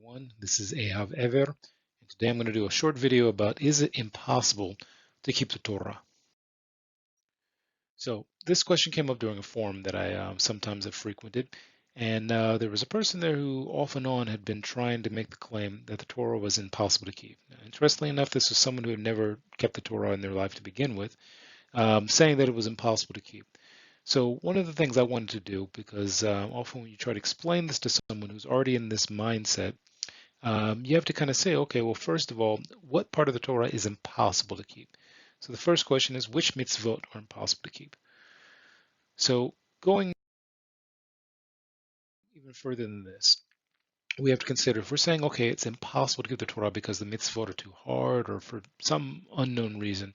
everyone. This is Ehav Ever, and today I'm going to do a short video about is it impossible to keep the Torah? So this question came up during a forum that I sometimes have frequented, and there was a person there who off and on had been trying to make the claim that the Torah was impossible to keep. Now, interestingly enough, this was someone who had never kept the Torah in their life to begin with, saying that it was impossible to keep. So one of the things I wanted to do, because often when you try to explain this to someone who's already in this mindset, you have to kind of say, okay, well, first of all, what part of the Torah is impossible to keep? So the first question is, which mitzvot are impossible to keep? So going even further than this, we have to consider if we're saying, okay, it's impossible to keep the Torah because the mitzvot are too hard or for some unknown reason,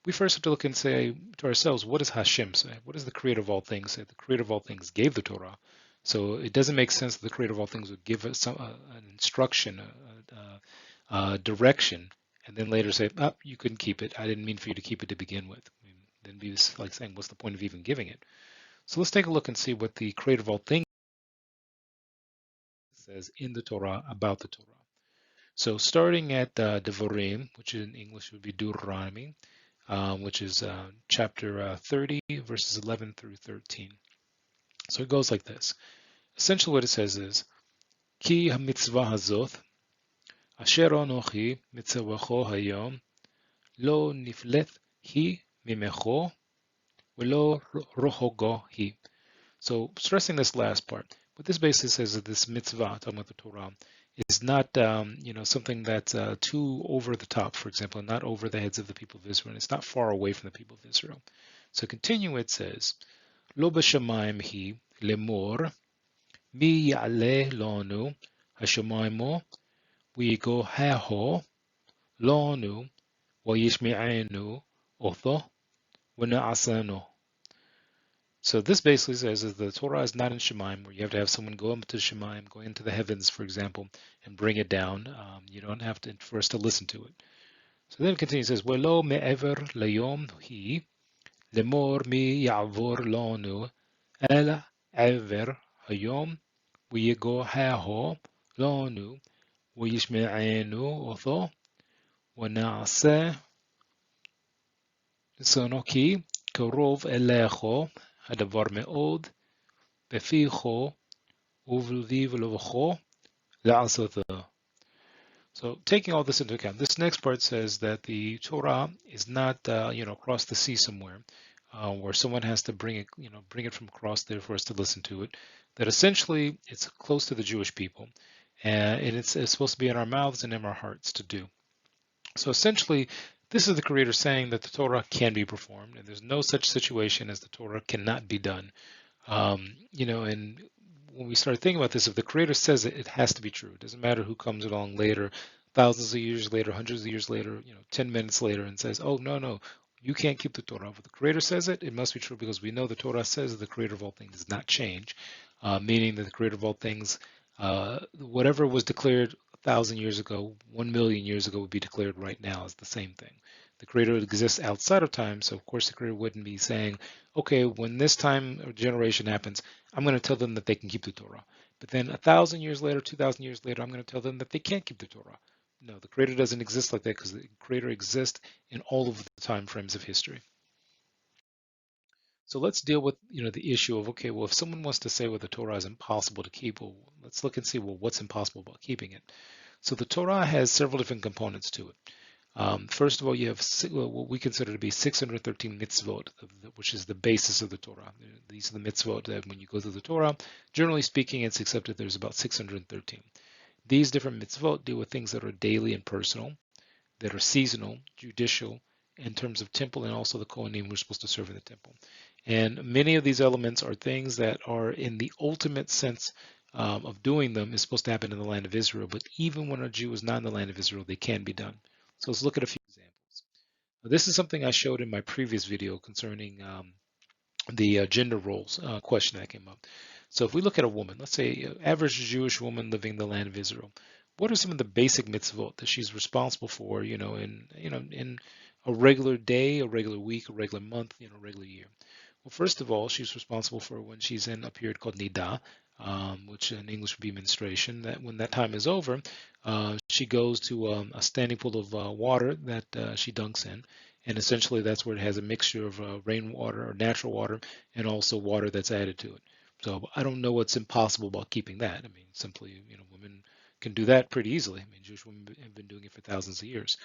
we first have to look and say to ourselves, what does Hashem say? What does the Creator of all things say? The Creator of all things gave the Torah. So it doesn't make sense that the Creator of all things would give us an instruction, a direction, and then later say, oh, you couldn't keep it. I didn't mean for you to keep it to begin with. I mean, then be like saying, what's the point of even giving it? So let's take a look and see what the Creator of all things says in the Torah about the Torah. So starting at Devarim, which in English would be Deuteronomy, which is chapter 30, verses 11 through 13. So it goes like this. Essentially what it says is, Ki ha-mitzvah hazoth, asher anochi mitzvacho hayom, lo niflet hi mimecho, velo rohogo hi. So stressing this last part, what this basically says is this mitzvah, talking about the Torah, is not something that's too over the top, for example, not over the heads of the people of Israel. And it's not far away from the people of Israel. So continue, it says, Lo b'shamayim hi lemor mi ya'aleh lonu hashamaymo v'yigohaho lonu v'yishme'enu otho v'na'asano. So this basically says that the Torah is not in Shemaim, where you have to have someone go into Shemaim, go into the heavens, for example, and bring it down. You don't have to for us to listen to it. So then it continues, it says, "Velo me'ever layom hi lemor mi ya'avor lonu el ever hayom v'yigohaho lonu v'yishme'enu otho v'na'aseh sonoki karov elecho הדבר מאוד בפיכו ובלבבו לעשותו. So taking all this into account, this next part says that the Torah is not, across the sea somewhere, where someone has to bring it from across there for us to listen to it. That essentially it's close to the Jewish people, and it's supposed to be in our mouths and in our hearts to do. So essentially, this is the Creator saying that the Torah can be performed, and there's no such situation as the Torah cannot be done. And when we start thinking about this, if the Creator says it, it has to be true. It doesn't matter who comes along later, thousands of years later, hundreds of years later, 10 minutes later, and says, oh, no, you can't keep the Torah. If the Creator says it, it must be true, because we know the Torah says that the Creator of all things does not change, meaning that the Creator of all things, whatever was declared 1,000 years ago, 1 million years ago would be declared right now as the same thing. The Creator exists outside of time, so of course the Creator wouldn't be saying, okay, when this time or generation happens, I'm going to tell them that they can keep the Torah. But then 1,000 years later, 2,000 years later, I'm going to tell them that they can't keep the Torah. No, the Creator doesn't exist like that, because the Creator exists in all of the time frames of history. So let's deal with the issue of, okay, well, if someone wants to say, well, the Torah is impossible to keep, well, let's look and see, well, what's impossible about keeping it. So the Torah has several different components to it. First of all, you have what we consider to be 613 mitzvot, which is the basis of the Torah. These are the mitzvot that when you go through the Torah, generally speaking, it's accepted there's about 613. These different mitzvot deal with things that are daily and personal, that are seasonal, judicial, in terms of temple, and also the Kohanim who are supposed to serve in the temple. And many of these elements are things that are in the ultimate sense of doing them is supposed to happen in the land of Israel, but even when a Jew is not in the land of Israel, they can be done. So let's look at a few examples. Now, this is something I showed in my previous video concerning the gender roles question that came up. So if we look at a woman, let's say an average Jewish woman living in the land of Israel, what are some of the basic mitzvot that she's responsible for, in a regular day, a regular week, a regular month, a regular year? Well, first of all, she's responsible for when she's in a period called Nidah, which in English would be menstruation. That when that time is over, she goes to a standing pool of water that she dunks in, and essentially that's where it has a mixture of rainwater or natural water and also water that's added to it. So I don't know what's impossible about keeping that. I mean, simply, women can do that pretty easily. I mean, Jewish women have been doing it for thousands of years.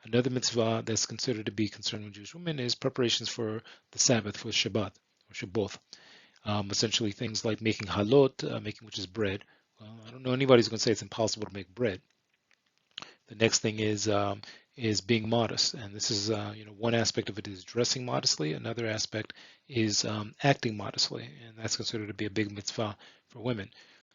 Another mitzvah that's considered to be concerned with Jewish women is preparations for the Sabbath, for Shabbat or Shabboth. Essentially things like making halot, which is bread. Well, I don't know anybody who's going to say it's impossible to make bread. The next thing is being modest, and this is one aspect of it is dressing modestly. Another aspect is acting modestly, and that's considered to be a big mitzvah for women.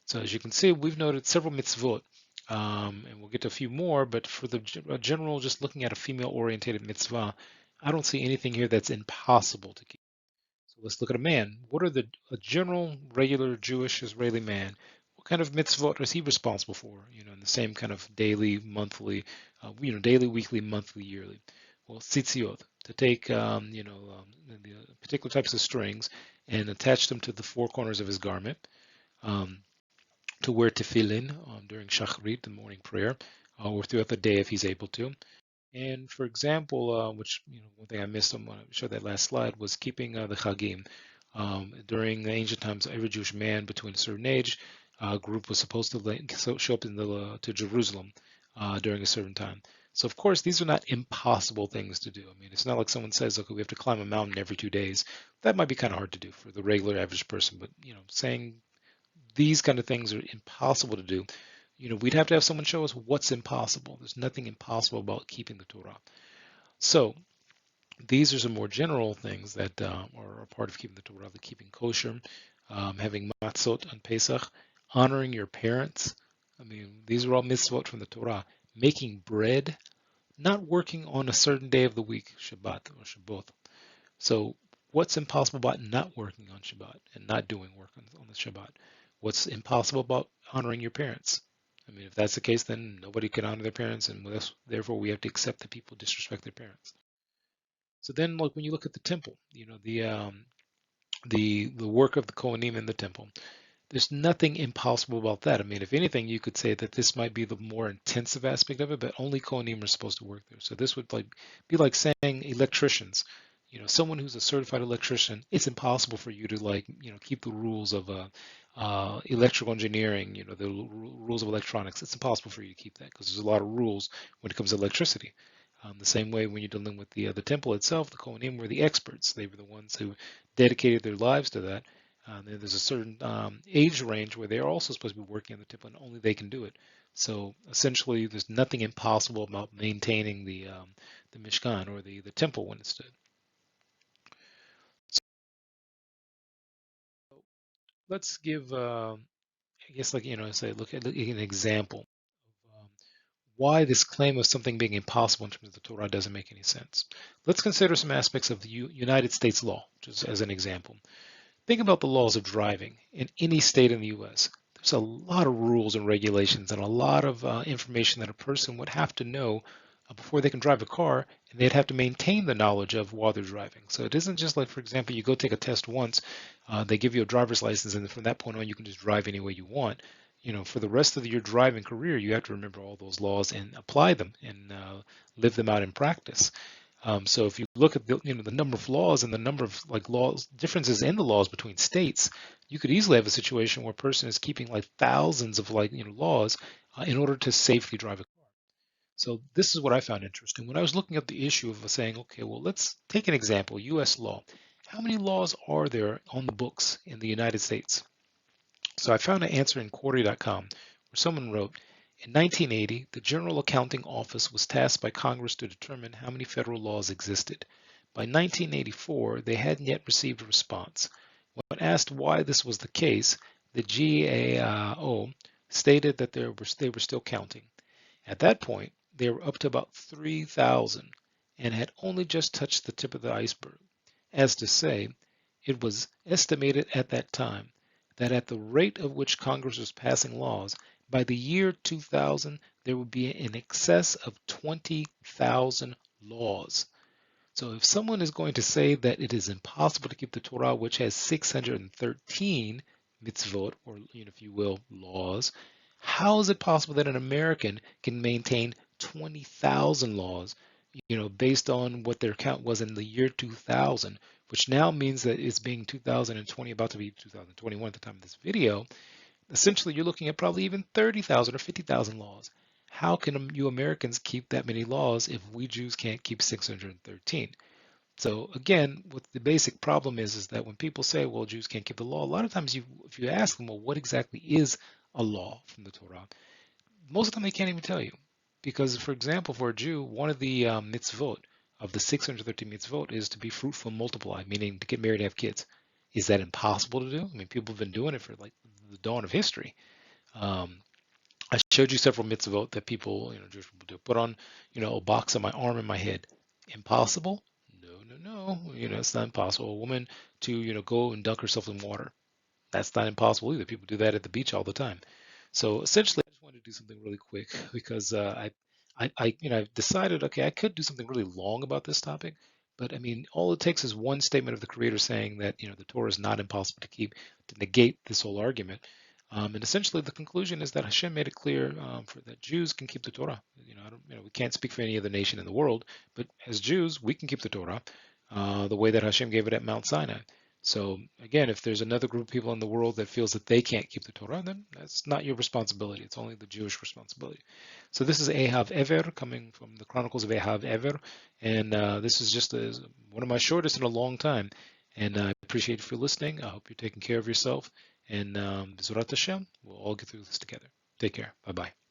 So as you can see, we've noted several mitzvot, and we'll get to a few more. But for the general, just looking at a female-orientated mitzvah, I don't see anything here that's impossible to keep. So let's look at a man. What are a general, regular Jewish Israeli man? What kind of mitzvot is he responsible for? In the same kind of daily, monthly, daily, weekly, monthly, yearly. Well, tzitziot, to take, the particular types of strings and attach them to the four corners of his garment. To wear tefillin during shacharit, the morning prayer, or throughout the day if he's able to. And for example, which one thing I missed on when I showed that last slide was keeping the Chagim. During ancient times, every Jewish man between a certain age group was supposed to show up to Jerusalem during a certain time. So of course, these are not impossible things to do. I mean, it's not like someone says, okay, we have to climb a mountain every 2 days. That might be kind of hard to do for the regular average person, but saying these kind of things are impossible to do, we'd have to have someone show us what's impossible. There's nothing impossible about keeping the Torah. So these are some more general things that are a part of keeping the Torah, the keeping kosher, having matzot on Pesach, honoring your parents. I mean, these are all mitzvot from the Torah. Making bread, not working on a certain day of the week, Shabbat or Shabboth. So what's impossible about not working on Shabbat and not doing work on the Shabbat? What's impossible about honoring your parents? I mean, if that's the case, then nobody can honor their parents, and therefore we have to accept that people disrespect their parents. So then, like when you look at the temple, the work of the Kohanim in the temple, there's nothing impossible about that. I mean, if anything, you could say that this might be the more intensive aspect of it, but only Kohanim are supposed to work there. So this would be like saying electricians. Someone who's a certified electrician, it's impossible for you to keep the rules of electrical engineering, the rules of electronics. It's impossible for you to keep that because there's a lot of rules when it comes to electricity. The same way when you're dealing with the temple itself, the Kohanim were the experts. They were the ones who dedicated their lives to that. There's a certain age range where they're also supposed to be working in the temple, and only they can do it. So essentially, there's nothing impossible about maintaining the Mishkan or the temple when it stood. So let's give, I guess, look at an example of why this claim of something being impossible in terms of the Torah doesn't make any sense. Let's consider some aspects of the United States law, just as an example. Think about the laws of driving in any state in the U.S. There's a lot of rules and regulations and a lot of information that a person would have to know before they can drive a car, and they'd have to maintain the knowledge of while they're driving. So it isn't just like, for example, you go take a test once, they give you a driver's license, and from that point on, you can just drive any way you want. For the rest of your driving career, you have to remember all those laws and apply them and live them out in practice. So if you look at the number of laws and the number of laws differences in the laws between states, you could easily have a situation where a person is keeping thousands of laws in order to safely drive a car. So this is what I found interesting. When I was looking at the issue of saying, okay, well, let's take an example, U.S. law. How many laws are there on the books in the United States? So I found an answer in Quarry.com where someone wrote, in 1980, the General Accounting Office was tasked by Congress to determine how many federal laws existed. By 1984, they hadn't yet received a response. When asked why this was the case, the GAO stated that they were still counting. At that point, they were up to about 3,000 and had only just touched the tip of the iceberg. As to say, it was estimated at that time that at the rate of which Congress was passing laws, by the year 2000, there would be in excess of 20,000 laws. So if someone is going to say that it is impossible to keep the Torah, which has 613 mitzvot, or if you will, laws, how is it possible that an American can maintain 20,000 laws, based on what their count was in the year 2000, which now means that it's being 2020, about to be 2021 at the time of this video. Essentially, you're looking at probably even 30,000 or 50,000 laws. How can you Americans keep that many laws if we Jews can't keep 613? So again, what the basic problem is that when people say, well, Jews can't keep the law, a lot of times if you ask them, well, what exactly is a law from the Torah? Most of the time they can't even tell you. Because, for example, for a Jew, one of the mitzvot of the 613 mitzvot is to be fruitful and multiply, meaning to get married and have kids. Is that impossible to do? I mean, people have been doing it for like the dawn of history. I showed you several mitzvot that people, Jewish people do. Put on, a box on my arm and my head. Impossible? No. It's not impossible. A woman to, go and dunk herself in water. That's not impossible either. People do that at the beach all the time. So essentially, I just wanted to do something really quick because I've decided, okay, I could do something really long about this topic, but I mean, all it takes is one statement of the Creator saying that, the Torah is not impossible to keep to negate this whole argument. And essentially, the conclusion is that Hashem made it clear that Jews can keep the Torah. We can't speak for any other nation in the world, but as Jews, we can keep the Torah the way that Hashem gave it at Mount Sinai. So again, if there's another group of people in the world that feels that they can't keep the Torah, then that's not your responsibility. It's only the Jewish responsibility. So this is Ehav Ever, coming from the Chronicles of Ehav Ever, and this is just one of my shortest in a long time. And I appreciate you for listening. I hope you're taking care of yourself. And B'ezrat Hashem, we'll all get through this together. Take care. Bye-bye.